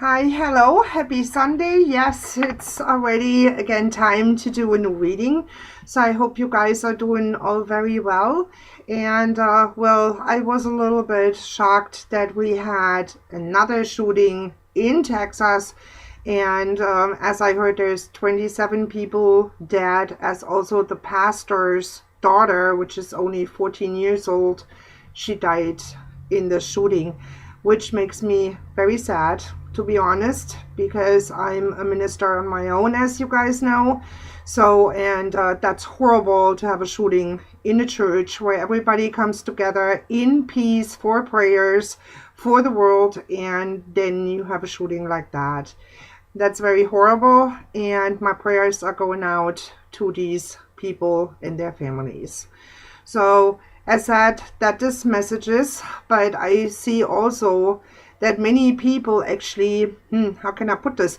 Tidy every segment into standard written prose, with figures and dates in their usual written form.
Hi, hello, happy Sunday. Yes, it's already again time to do a new reading. So I hope you guys are doing all very well. And well, I was a little bit shocked that we had another shooting in Texas. And as I heard, there's 27 people dead, as also the pastor's daughter, which is only 14 years old, she died in the shooting, which makes me very sad, to be honest, because I'm a minister on my own, as you guys know. So, and that's horrible to have a shooting in a church where everybody comes together in peace for prayers for the world, and then you have a shooting like that. That's very horrible, and my prayers are going out to these people and their families. So, as said, that is messages, but I see also that many people actually, how can I put this,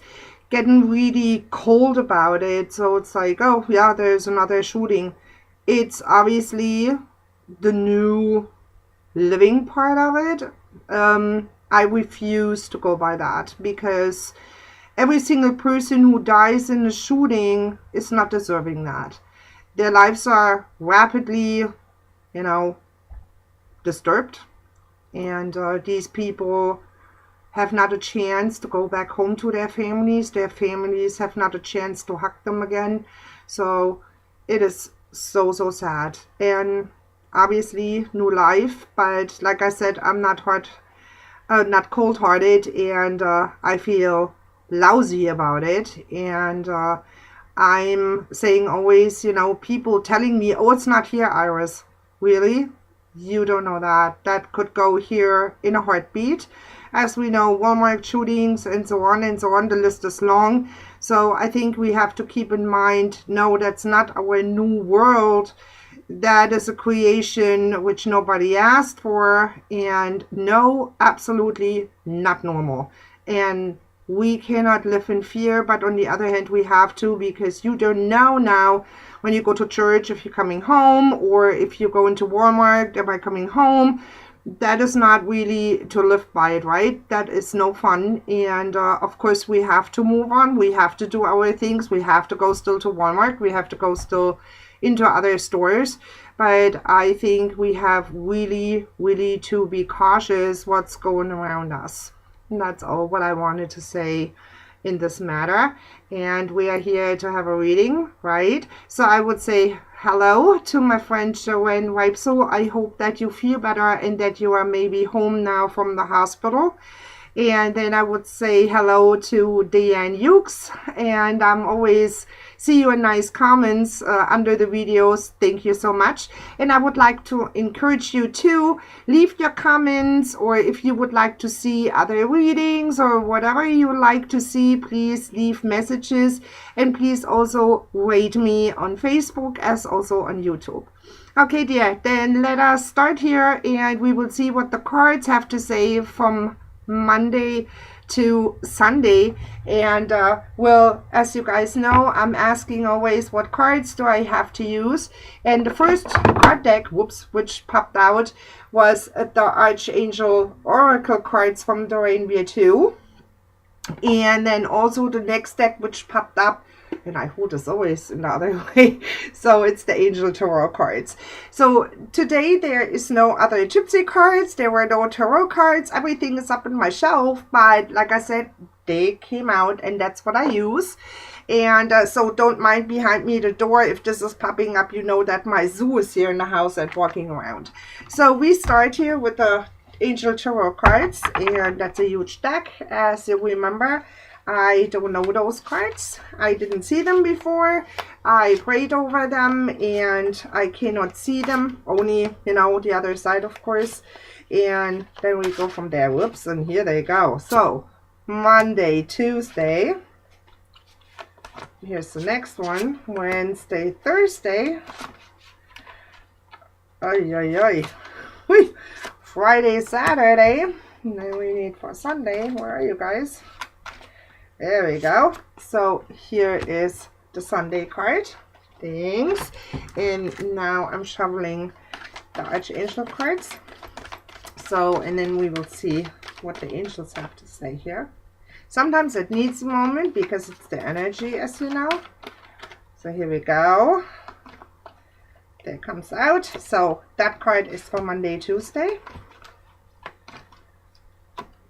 getting really cold about it. So it's like, oh yeah, there's another shooting. It's obviously the new living part of it. I refuse to go by that, because every single person who dies in a shooting is not deserving that. Their lives are rapidly, disturbed, and these people have not a chance to go back home to their families. Their families have not a chance to hug them again. So it is so sad, and obviously new life. But like I said, I'm not cold-hearted, and I feel lousy about it. And I'm saying always, people telling me, oh, it's not here, Iris. Really? You don't know that. That could go here in a heartbeat. As we know, Walmart shootings and so on and so on, the list is long. So I think we have to keep in mind, no, that's not our new world. That is a creation which nobody asked for, and no, absolutely not normal. And we cannot live in fear, but on the other hand, we have to, because you don't know now when you go to church if you're coming home, or if you go into Walmart, am I coming home? That is not really to live by it, right? That is no fun. And of course, we have to move on. We have to do our things. We have to go still to Walmart. We have to go still into other stores. But I think we have really to be cautious what's going around us. And that's all what I wanted to say in this matter. And we are here to have a reading, right? So I would say hello to my friend Joanne Weipsel. I hope that you feel better and that you are maybe home now from the hospital. And then I would say hello to Diane Hughes, and I'm always see you in nice comments under the videos. Thank you so much. And I would like to encourage you to leave your comments, or if you would like to see other readings or whatever you would like to see, please leave messages, and please also rate me on Facebook as also on YouTube. Okay, dear, then let us start here, and we will see what the cards have to say from Monday to Sunday. And well, as you guys know, I'm asking always, what cards do I have to use? And the first card deck, which popped out, was the Archangel Oracle cards from the Reindeer 2. And then also the next deck which popped up, and I hold this always in the other way, so it's the Angel Tarot cards. So today there is no other Gypsy cards, there were no Tarot cards, everything is up on my shelf, but like I said, they came out and that's what I use. And so don't mind behind me the door. If this is popping up, you know that my zoo is here in the house and walking around. So we start here with the Angel Tarot cards, and that's a huge deck. As you remember, I don't know those cards. I didn't see them before. I prayed over them and I cannot see them. Only, the other side, of course. And then we go from there. Whoops, and here they go. So, Monday, Tuesday. Here's the next one. Wednesday, Thursday. Friday, Saturday. And then we need for Sunday. Where are you guys? There we go. So here is the Sunday card. Thanks. And now I'm shuffling the Archangel cards. So, and then we will see what the angels have to say here. Sometimes it needs a moment because it's the energy, as you know. So here we go. There comes out. So that card is for Monday, Tuesday,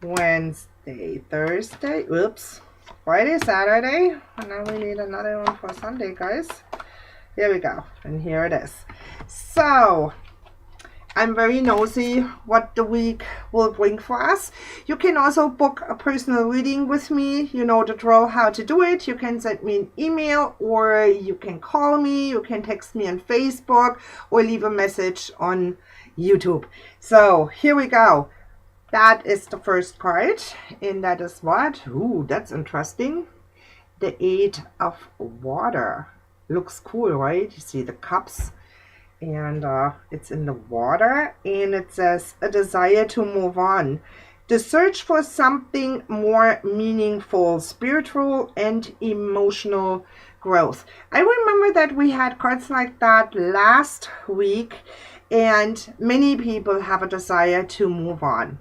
Wednesday, Thursday, oops, Friday, Saturday, and now we need another one for Sunday, guys. Here we go, and here it is. So I'm very nosy what the week will bring for us. You can also book a personal reading with me. You know the drill how to do it. You can send me an email, or you can call me, you can text me on Facebook, or leave a message on YouTube. So here we go. That is the first card, and that is what? Ooh, that's interesting. The 8 of Water. Looks cool, right? You see the cups, and it's in the water, and it says a desire to move on. The search for something more meaningful, spiritual and emotional growth. I remember that we had cards like that last week, and many people have a desire to move on.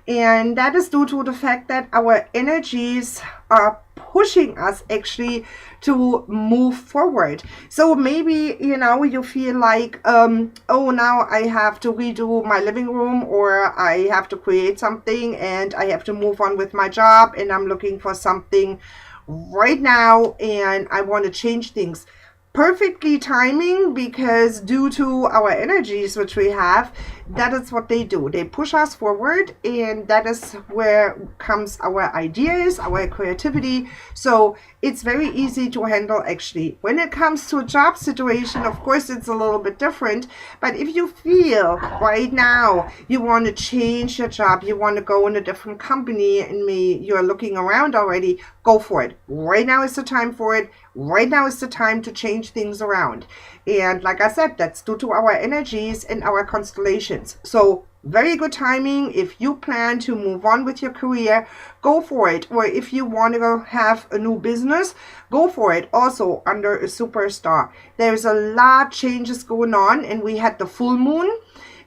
And that is due to the fact that our energies are pushing us actually to move forward. So maybe, you know, you feel like, oh, now I have to redo my living room, or I have to create something, and I have to move on with my job, and I'm looking for something right now, and I want to change things. Perfectly timing, because due to our energies which we have, that is what they do. They push us forward, and that is where comes our ideas, our creativity. So it's very easy to handle actually. When it comes to a job situation, of course it's a little bit different, but if you feel right now you want to change your job, you want to go in a different company, and you're looking around already, go for it. Right now is the time for it. Right now is the time to change things around. And like I said, that's due to our energies and our constellations. So very good timing. If you plan to move on with your career, go for it. Or if you want to have a new business, go for it. Also under a superstar. There's a lot of changes going on, and we had the full moon.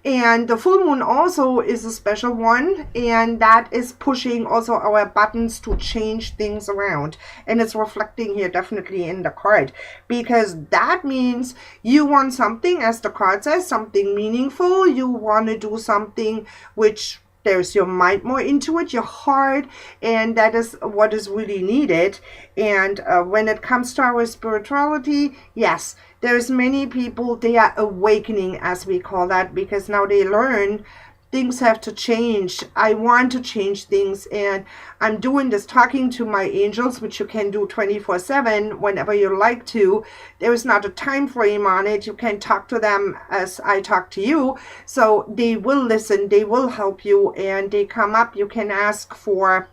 And the full moon also is a special one, and that is pushing also our buttons to change things around. And it's reflecting here definitely in the card, because that means you want something, as the card says, something meaningful. You want to do something which there's your mind more into it, your heart, and that is what is really needed. And when it comes to our spirituality, yes, there's many people, they are awakening, as we call that, because now they learn things have to change. I want to change things, and I'm doing this talking to my angels, which you can do 24/7 whenever you like to. There is not a time frame on it. You can talk to them as I talk to you. So they will listen, they will help you, and they come up. You can ask for,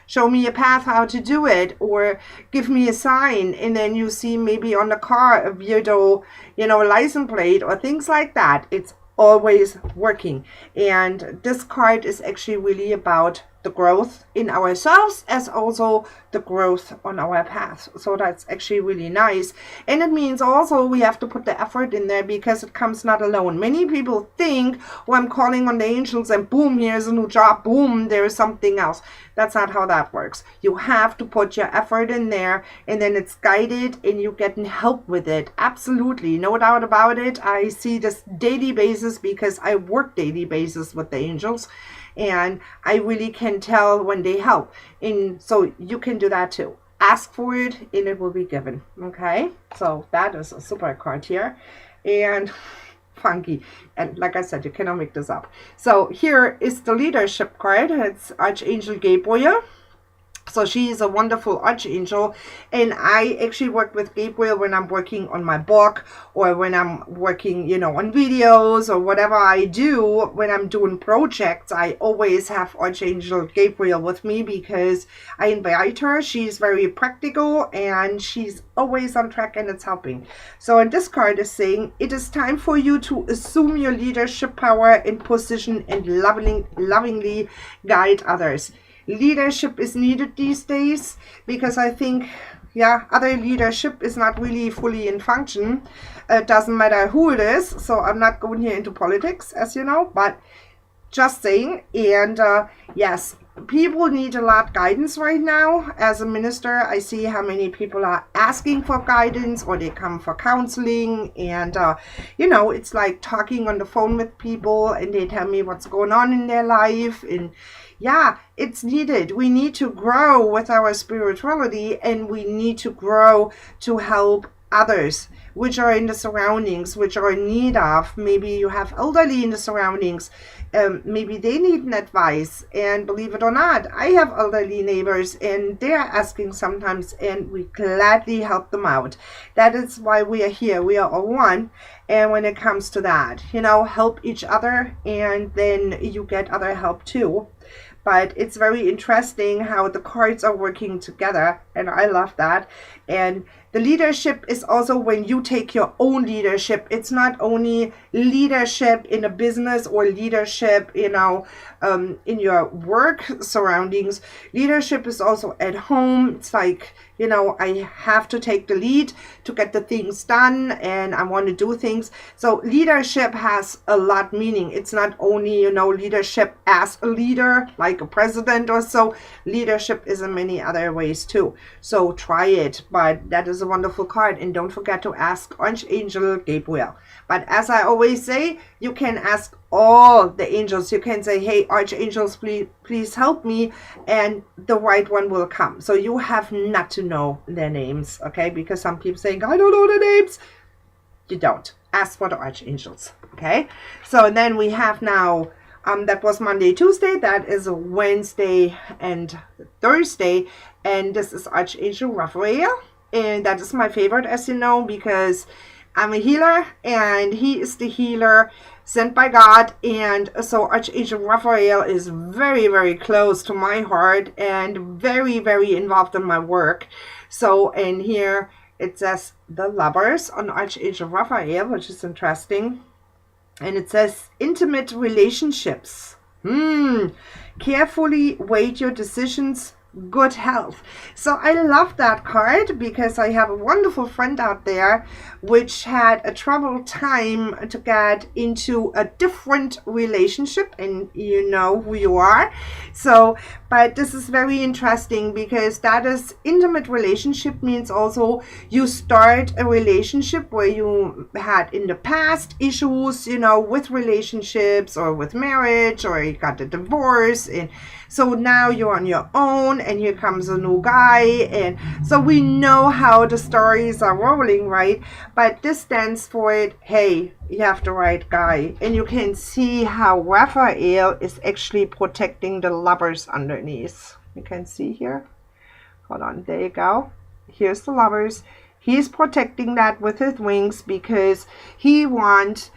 show me a path how to do it, or give me a sign, and then you see maybe on the car a weirdo, you know, license plate or things like that. It's always working. And this card is actually really about the growth in ourselves, as also the growth on our path. So that's actually really nice. And it means also we have to put the effort in there, because it comes not alone. Many people think, oh, I'm calling on the angels and boom, here's a new job, boom, there is something else. That's not how that works. You have to put your effort in there, and then it's guided, and you get help with it. Absolutely, no doubt about it. I see this daily basis, because I work daily basis with the angels, and I really can tell when they help. And so you can do that too. Ask for it, and it will be given. Okay, so that is a super card here, and funky, and like I said, you cannot make this up. So here is the leadership card. It's Archangel Gabriel. So she is a wonderful archangel, and I actually work with Gabriel when I'm working on my book, or when I'm working, you know, on videos, or whatever I do. When I'm doing projects, I always have Archangel Gabriel with me, because I invite her. She's very practical, and she's always on track, and it's helping. So, and this card is saying, it is time for you to assume your leadership power and position, and lovingly guide others. Leadership is needed these days, because I think, yeah, other leadership is not really fully in function. It doesn't matter who it is. So I'm not going here into politics, as you know, but just saying. And yes, people need a lot guidance right now. As a minister, I see how many people are asking for guidance, or they come for counseling, and it's like talking on the phone with people, and they tell me what's going on in their life. And yeah, it's needed. We need to grow with our spirituality, and we need to grow to help others which are in the surroundings, which are in need of. Maybe you have elderly in the surroundings. Maybe they need an advice. And believe it or not, I have elderly neighbors, and they're asking sometimes, and we gladly help them out. That is why we are here. We are all one. And when it comes to that, help each other, and then you get other help too. But it's very interesting how the cards are working together, and I love that. And the leadership is also when you take your own leadership. It's not only leadership in a business or leadership, in your work surroundings. Leadership is also at home. It's like, I have to take the lead to get the things done, and I want to do things. So leadership has a lot meaning. It's not only, leadership as a leader, like a president or so. Leadership is in many other ways too. So try it. But that is a wonderful card. And don't forget to ask Archangel Gabriel. But as I always say, you can ask all the angels. You can say, hey, archangels, please help me, and the right one will come. So you have not to know their names, okay? Because some people saying, I don't know the names. You don't. Ask for the archangels, okay? So then we have now, that was Monday, Tuesday. That is Wednesday and Thursday. And this is Archangel Raphael. And that is my favorite, as you know, because I'm a healer, and he is the healer sent by God. And so Archangel Raphael is very, very close to my heart, and very, very involved in my work. So, and here it says the Lovers on Archangel Raphael, which is interesting. And it says intimate relationships. Carefully weigh your decisions. Good health. So I love that card, because I have a wonderful friend out there which had a troubled time to get into a different relationship, and you know who you are. So, but this is very interesting, because that is intimate relationship, means also you start a relationship where you had in the past issues, with relationships or with marriage, or you got a divorce, and so now you're on your own, and here comes a new guy. And so we know how the stories are rolling, right? But this stands for it, hey, you have the right guy. And you can see how Raphael is actually protecting the Lovers underneath. You can see here. Hold on, there you go. Here's the Lovers. He's protecting that with his wings, because he wants,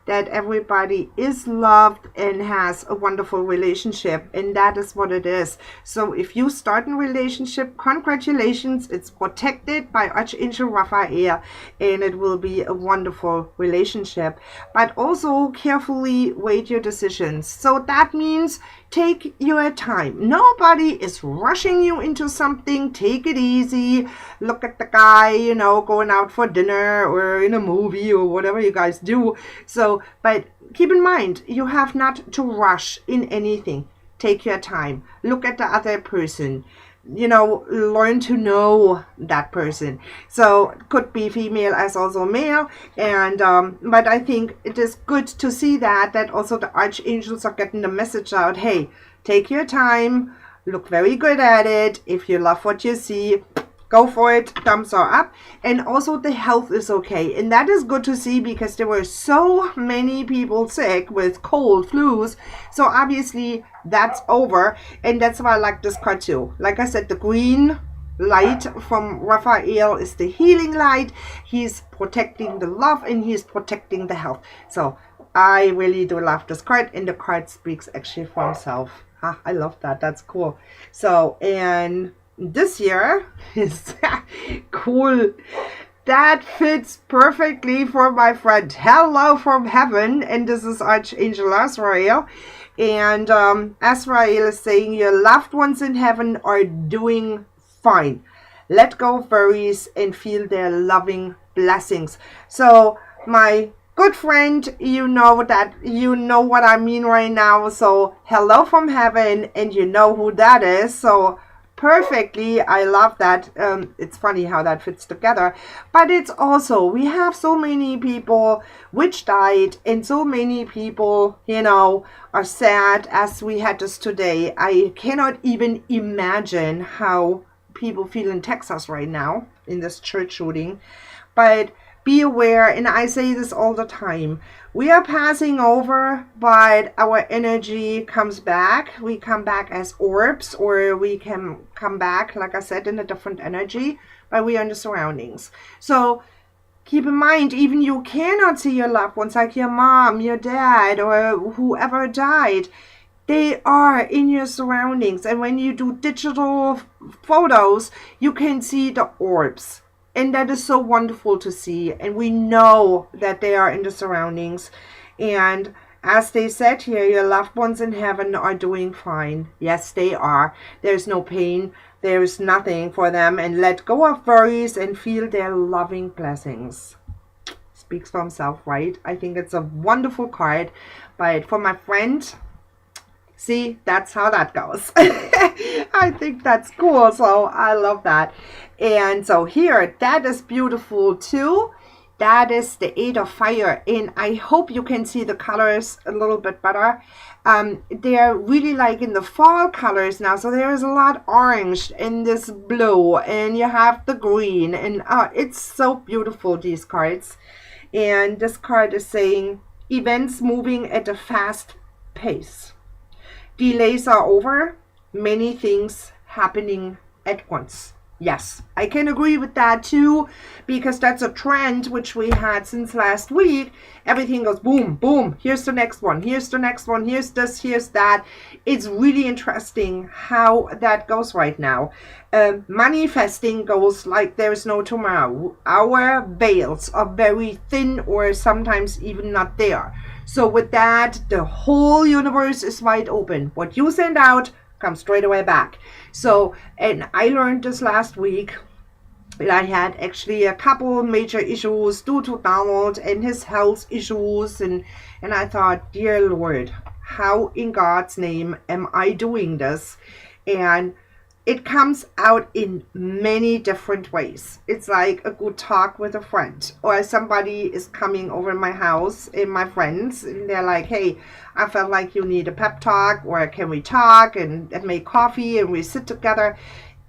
that everybody is loved and has a wonderful relationship, and that is what it is. So if you start a relationship, congratulations, it's protected by Archangel Raphael, and it will be a wonderful relationship. But also carefully weigh your decisions. So that means take your time. Nobody is rushing you into something. Take it easy. Look at the guy, going out for dinner or in a movie or whatever you guys do. So, but keep in mind, you have not to rush in anything. Take your time. Look at the other person. Learn to know that person. So it could be female as also male. And but I think it is good to see that also the archangels are getting the message out. Hey, take your time. Look very good at it. If you love what you see, go for it. Thumbs are up. And also the health is okay. And that is good to see, because there were so many people sick with cold, flus. So obviously that's over. And that's why I like this card too. Like I said, the green light from Raphael is the healing light. He's protecting the love, and he's protecting the health. So I really do love this card. And the card speaks actually for himself. I love that. That's cool. So, and this year is cool. That fits perfectly for my friend. Hello from heaven. And this is Archangel Azrael. And Azrael is saying your loved ones in heaven are doing fine. Let go of worries and feel their loving blessings. So my good friend, you know what I mean right now. So hello from heaven, and you know who that is. So perfectly, I love that. It's funny how that fits together, but it's also, we have so many people which died, and so many people, are sad, as we had this today. I cannot even imagine how people feel in Texas right now in this church shooting. But be aware, and I say this all the time, we are passing over, but our energy comes back. We come back as orbs, or we can come back, like I said, in a different energy, but we are in the surroundings. So keep in mind, even you cannot see your loved ones, like your mom, your dad, or whoever died. They are in your surroundings. And when you do digital photos, you can see the orbs. And that is so wonderful to see. And we know that they are in the surroundings. And as they said here, your loved ones in heaven are doing fine. Yes, they are. There's no pain. There is nothing for them. And let go of worries and feel their loving blessings. Speaks for himself, right? I think it's a wonderful card. But for my friend, see, that's how that goes. I think that's cool. So I love that. And so here, that is beautiful too. That is the Eight of Fire. And I hope you can see the colors a little bit better. They're really like in the fall colors now. So there is a lot orange and this blue. And you have the green. And it's so beautiful, these cards. And this card is saying events moving at a fast pace. Delays are over, many things happening at once. Yes, I can agree with that too, because that's a trend which we had since last week. Everything goes boom, boom, here's the next one, here's the next one, here's this, here's that. It's really interesting how that goes right now. Manifesting goes like there's no tomorrow. Our veils are very thin, or sometimes even not there. So with that, the whole universe is wide open. What you send out comes straight away back. So, and I learned this last week. I had actually a couple major issues due to Donald and his health issues. And I thought, dear Lord, how in God's name am I doing this? And it comes out in many different ways. It's like a good talk with a friend, or somebody is coming over my house, and my friends, and they're like, hey, I felt like you need a pep talk, or can we talk and make coffee and we sit together.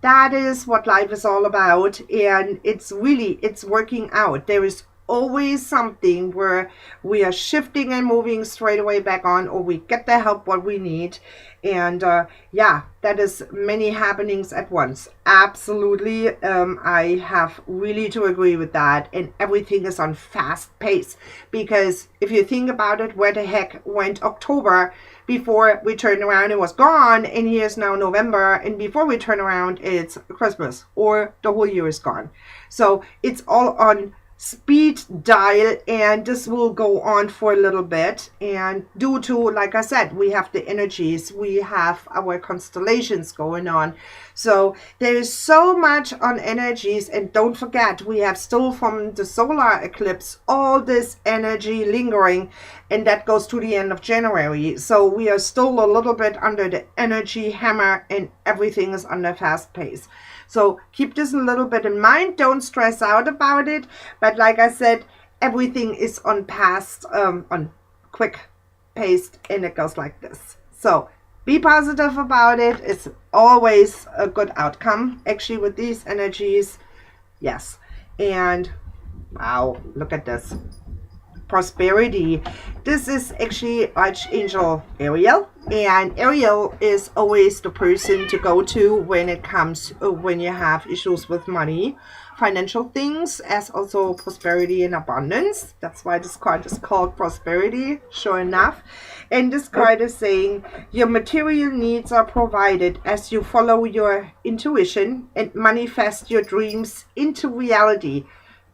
That is what life is all about. And it's working out. There is always something where we are shifting and moving straight away back on, or we get the help what we need. And yeah, that is many happenings at once. Absolutely. I have really to agree with that. And everything is on fast pace, because if you think about it, where the heck went October? Before we turned around, it was gone, and here's now November, and before we turn around, it's Christmas, or the whole year is gone. So it's all on speed dial, and this will go on for a little bit. And due to, like I said, we have the energies, we have our constellations going on, so there is so much on energies. And don't forget, we have still from the solar eclipse all this energy lingering, and that goes to the end of January. So we are still a little bit under the energy hammer, and everything is under fast pace. So keep this a little bit in mind. Don't stress out about it. But like I said, everything is on quick paced, and it goes like this. So be positive about it. It's always a good outcome, actually, with these energies. Yes. And wow, look at this. Prosperity. This is actually Archangel Ariel, and Ariel is always the person to go to when it comes when you have issues with money, financial things, as also prosperity and abundance. That's why this card is called Prosperity, sure enough. And this card is saying your material needs are provided as you follow your intuition and manifest your dreams into reality.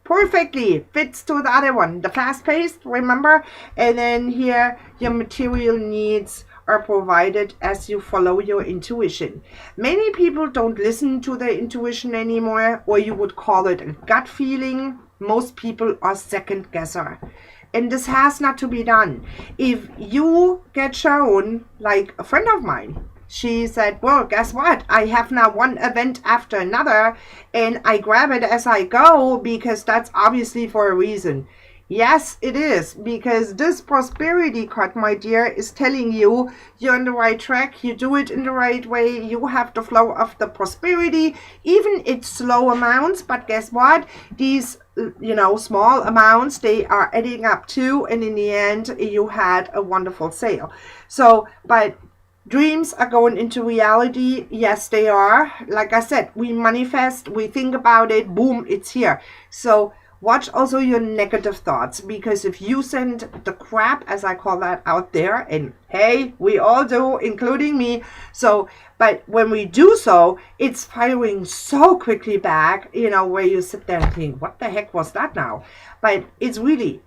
Perfectly fits to the other one, the fast-paced, remember? And then here, your material needs are provided as you follow your intuition. Many people don't listen to their intuition anymore, or you would call it a gut feeling. Most people are second guesser. And this has not to be done. If you get shown, like a friend of mine, she said, well, guess what? I have now one event after another, and I grab it as I go because that's obviously for a reason. Yes, it is, because this prosperity card, my dear, is telling you you're on the right track, you do it in the right way, you have the flow of the prosperity, even it's slow amounts, but guess what? These, small amounts, they are adding up too, and in the end, you had a wonderful sale. So, but dreams are going into reality. Yes, they are. Like I said, we manifest, we think about it, boom, it's here. So watch also your negative thoughts, because if you send the crap, as I call that, out there, and hey, we all do, including me. So, but when we do so, it's firing so quickly back, where you sit there and think, what the heck was that now? But it's really,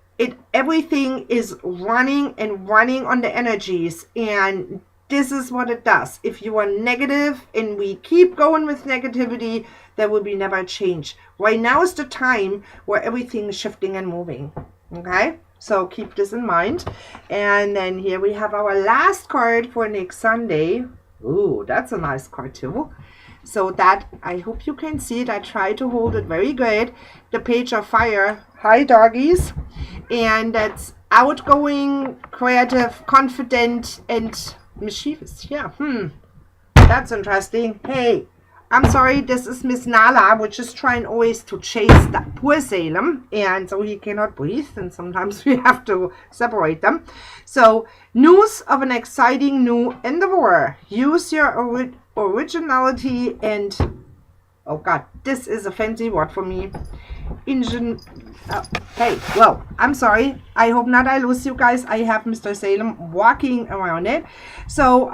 everything is running and running on the energies, and this is what it does. If you are negative and we keep going with negativity, there will be never change. Right now is the time where everything is shifting and moving. Okay? So keep this in mind. And then here we have our last card for next Sunday. Ooh, that's a nice card too. So that, I hope you can see it. I try to hold it very good. The Page of Fire. Hi, doggies. And that's outgoing, creative, confident, and mischievous. Yeah, that's interesting. Hey, I'm sorry, this is Miss Nala, which is trying always to chase that poor Salem, and so he cannot breathe, and sometimes we have to separate them. So, news of an exciting new endeavor. Use your originality and, oh God, this is a fancy word for me. Hey, well, I'm sorry. I hope not I lose you guys. I have Mr. Salem walking around it. So,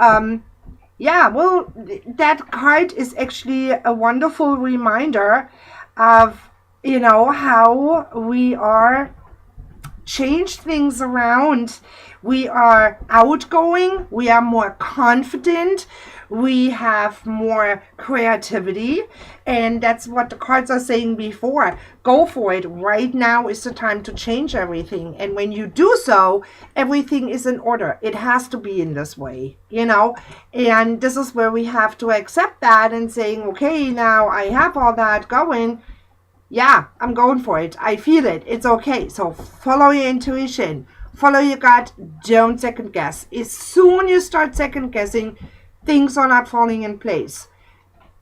yeah, well, that card is actually a wonderful reminder of, how we are change things around. We are outgoing. We are more confident. We have more creativity, and that's what the cards are saying before. Go for it. Right now is the time to change everything, and when you do so, everything is in order. It has to be in this way, and this is where we have to accept that and saying, okay, now I have all that going. Yeah, I'm going for it. I feel it. It's okay. So follow your intuition. Follow your gut. Don't second guess. As soon as you start second guessing, things are not falling in place.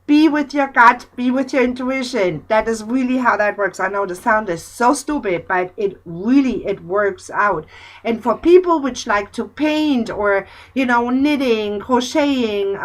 Be with your gut, be with your intuition. That is really how that works. I know the sound is so stupid, but it works out. And for people which like to paint or, knitting, crocheting,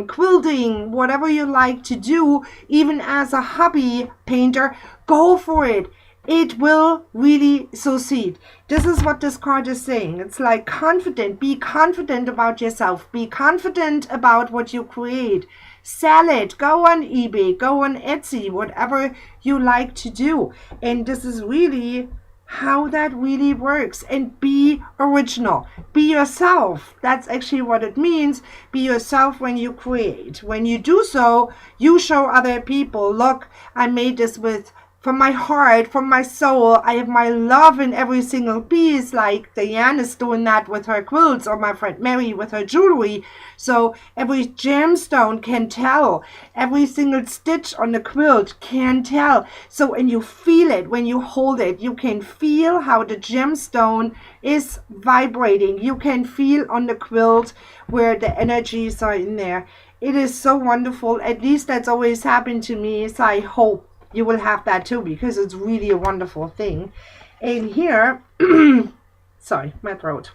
quilting, whatever you like to do, even as a hobby painter, go for it. It will really succeed. This is what this card is saying. It's like confident. Be confident about yourself. Be confident about what you create. Sell it. Go on eBay. Go on Etsy. Whatever you like to do. And this is really how that really works. And be original. Be yourself. That's actually what it means. Be yourself when you create. When you do so, you show other people, look, I made this from my heart, from my soul. I have my love in every single piece, like Diane is doing that with her quilts, or my friend Mary with her jewelry. So every gemstone can tell. Every single stitch on the quilt can tell. So when you feel it, when you hold it, you can feel how the gemstone is vibrating. You can feel on the quilt where the energies are in there. It is so wonderful. At least that's always happened to me. So I hope you will have that too, because it's really a wonderful thing. And here, sorry, my throat.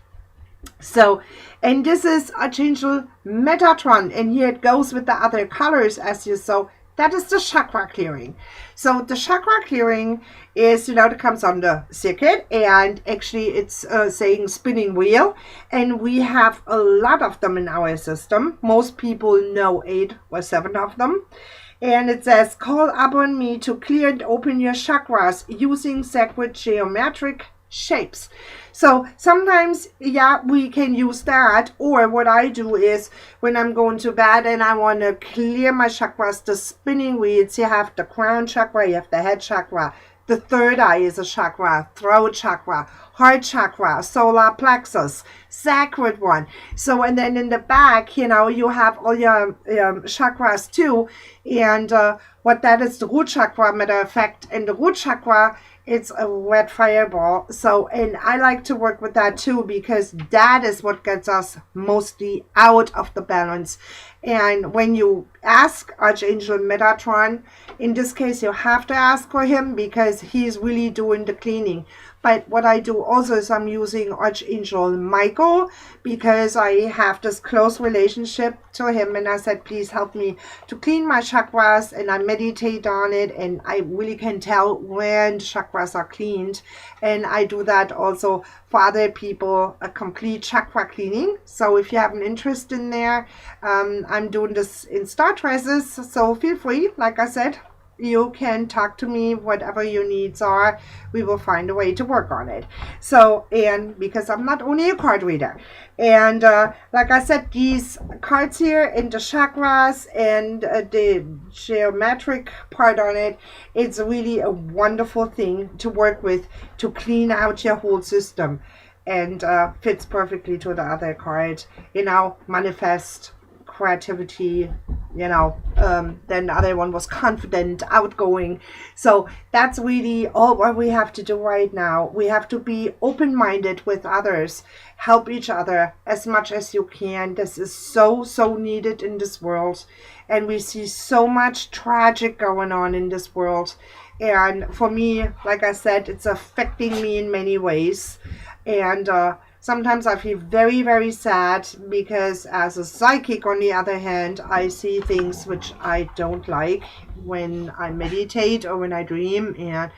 So, and this is Archangel Metatron, and here it goes with the other colors as you saw. That is the chakra clearing. So the chakra clearing is, it comes on the circuit, and actually it's saying spinning wheel, and we have a lot of them in our system. Most people know 8 or 7 of them. And it says, call upon me to clear and open your chakras using sacred geometric shapes. So sometimes, yeah, we can use that. Or what I do is when I'm going to bed and I want to clear my chakras, the spinning wheels, you have the crown chakra, you have the head chakra, The third eye is a chakra, throat chakra, heart chakra, solar plexus, sacred one. So, and then in the back, you know, you have all your chakras too. And what that is, the root chakra, matter of fact. And the root chakra, it's a red fireball. So, and I like to work with that too, because that is what gets us mostly out of the balance. And when you ask Archangel Metatron, in this case, you have to ask for him because he's really doing the cleaning. But what I do also is I'm using Archangel Michael because I have this close relationship to him. And I said, please help me to clean my chakras. And I meditate on it. And I really can tell when the chakras are cleaned. And I do that also for other people, a complete chakra cleaning. So if you have an interest in there, I'm doing this in star dresses. So feel free, like I said. You can talk to me, whatever your needs are. We will find a way to work on it. So, and because I'm not only a card reader. And like I said, these cards here and the chakras and the geometric part on it, it's really a wonderful thing to work with to clean out your whole system. And fits perfectly to the other card, you know, manifest, creativity, you know. Then the other one was confident, outgoing. So that's really all what we have to do right now. We have to be open-minded with others, help each other as much as you can. This is so needed in this world, and we see so much tragic going on in this world. And for me, like I said, it's affecting me in many ways. And sometimes I feel very sad because as a psychic, on the other hand, I see things which I don't like when I meditate or when I dream. And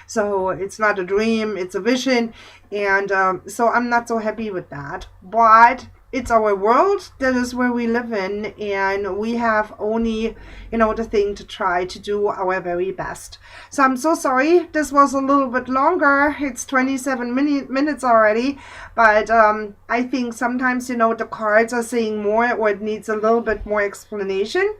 so it's not a dream, it's a vision. And so I'm not so happy with that. But it's our world. That is where we live in. And we have only, you know, the thing to try to do our very best. So I'm so sorry. This was a little bit longer. It's 27 minutes already. But I think sometimes, you know, the cards are saying more or it needs a little bit more explanation.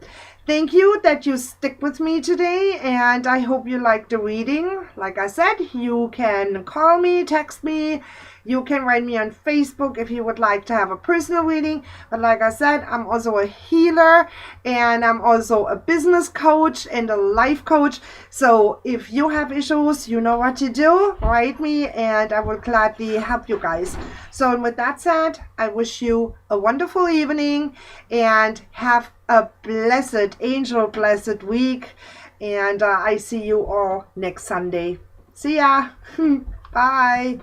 Thank you that you stick with me today, and I hope you like the reading. Like I said, you can call me, text me, you can write me on Facebook if you would like to have a personal reading. But like I said, I'm also a healer, and I'm also a business coach and a life coach. So if you have issues, you know what to do. Write me, and I will gladly help you guys. So with that said, I wish you a wonderful evening, and have a blessed, angel blessed week. And I see you all next Sunday. See ya. Bye.